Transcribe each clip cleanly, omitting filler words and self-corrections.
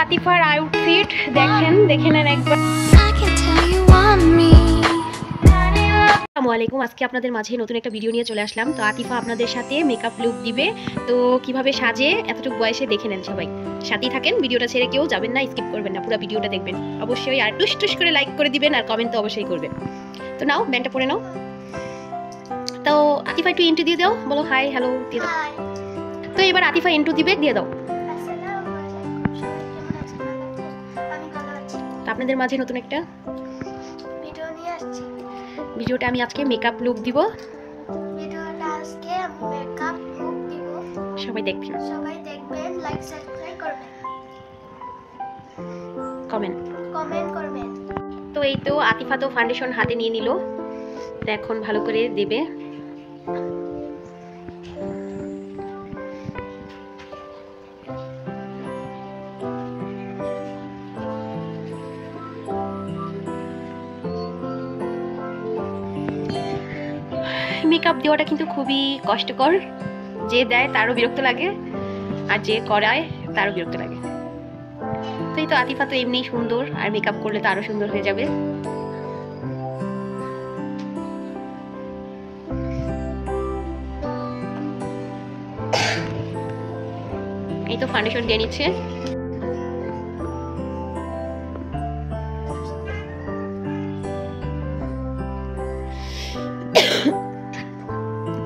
আতিফার outfit দেখে নেন একবার। আসসালামু আলাইকুম, আজকে আপনাদের মাঝে নতুন একটা ভিডিও নিয়ে চলে আসলাম। তো আতিফা আপনাদের সাথে মেকআপ লুক দিবে, তো কিভাবে সাজে এতটুকু বয়সে দেখে নেন। সবাই সাথেই থাকেন, ভিডিওটা ছেড়ে কেউ যাবেন না, স্কিপ করবেন না, পুরো ভিডিওটা দেখবেন অবশ্যই। আর টুস করে লাইক করে দিবেন আর কমেন্ট তো অবশ্যই করবেন। তো নাও ব্যান্ডটা পরে নাও। তো আতিফা একটু ইন্ট্রো দিয়ে দাও, বলো হাই হ্যালো দিয়ে দাও। তো এবার আতিফা ইন্ট্রো দিবে, দিয়ে দাও। তো আপনাদের মাঝে নতুন একটা ভিডিও নিয়ে আসছি। ভিডিওটা আমি আজকে মেকআপ লুক দিব, সবাই দেখবেন, লাইক সাবস্ক্রাইব করবেন, কমেন্ট করবেন। তো এই তো আতিফা তো ফাউন্ডেশন হাতে নিয়ে নিল, তো এখন ভালো করে দেবে। মেকআপ দেওয়াটা কিন্তু খুবই কষ্টকর, যে দেয় তারও বিরক্ত লাগে আর যে করায় তারও বিরক্ত লাগে। তো এই তো আতিফা তো এমনি সুন্দর, আর মেকআপ করলে তো আরো সুন্দর হয়ে যাবে। এই তো ফাউন্ডেশন দিয়ে নিচ্ছে।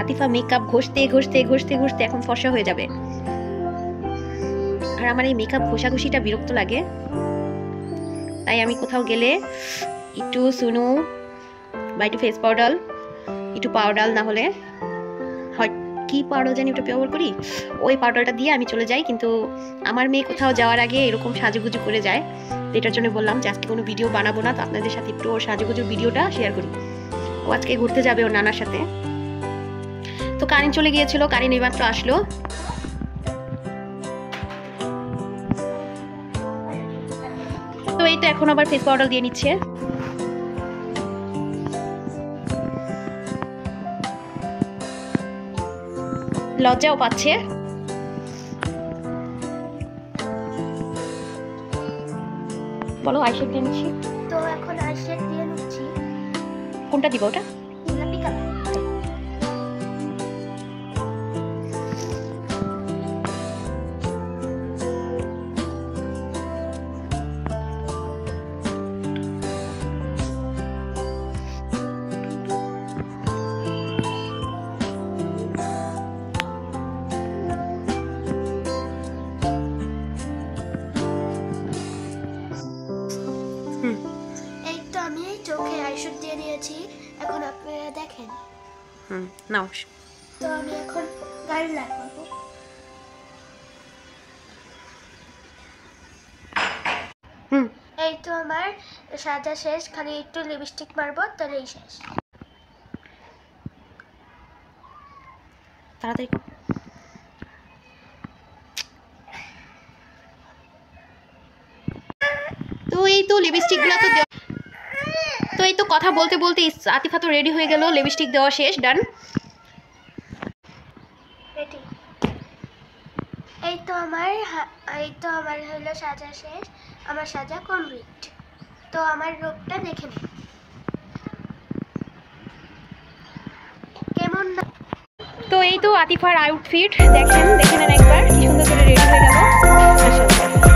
আতিফা মেকআপ ঘষতে এখন ফর্সা হয়ে যাবে। আর আমার এই মেকআপ ঘষাঘষিটা বিরক্ত লাগে, তাই আমি কোথাও গেলে একটু সুনু বা একটু ফেস পাউডার, একটু পাউডার, না হলে হয় কি পাউডার জানি ওটা ব্যবহার করি, ওই পাউডারটা দিয়ে আমি চলে যাই। কিন্তু আমার মেয়ে কোথাও যাওয়ার আগে এরকম সাজুগুজু করে যায়, এটার জন্য বললাম যে আজকে কোনো ভিডিও বানাবো না, তো আপনাদের সাথে একটু ওর সাজুগুজুর ভিডিওটা শেয়ার করি। ও আজকে ঘুরতে যাবে ওর নানার সাথে। তো কারেন্ট চলে গিয়েছিল, কারেন্ট এইমাত্র আসলো। তো এই তো এখন আবার ফেস পাউডার দিয়ে নিচ্ছে। লজ্জাও পাচ্ছে। বলো আইশ্যাডো দিয়ে নিচ্ছি। তো এখন আইশ্যাডো দিয়ে নিচ্ছি। কোনটা দিব ওটা? গোলাপি কালার। এই তো আমি চোখে আইশ্যাডো দিয়ে নিয়েছি, এখন আপনারা দেখেন। নাও। তো আমি এখন গাড়ি লাইট করব। এই তো আমার সাজা শেষ, খালি একটু লিপস্টিক মারবো, তাহলেই শেষ। তাড়াতাড়ি। তো এই তো লিপস্টিকগুলো তো তো এই তো কথা বলতে বলতে আতিফা তো রেডি হয়ে গেল, লিপস্টিক দেওয়া শেষ, ডান। রেডি। এই তো আমার হলো সাজা শেষ, আমার সাজা কমপ্লিট। তো আমার রূপটা দেখে নিন কেমন। তো এই তো আতিফার আউটফিট দেখে নেন একবার, কি সুন্দর করে রেডি হয়ে গেল।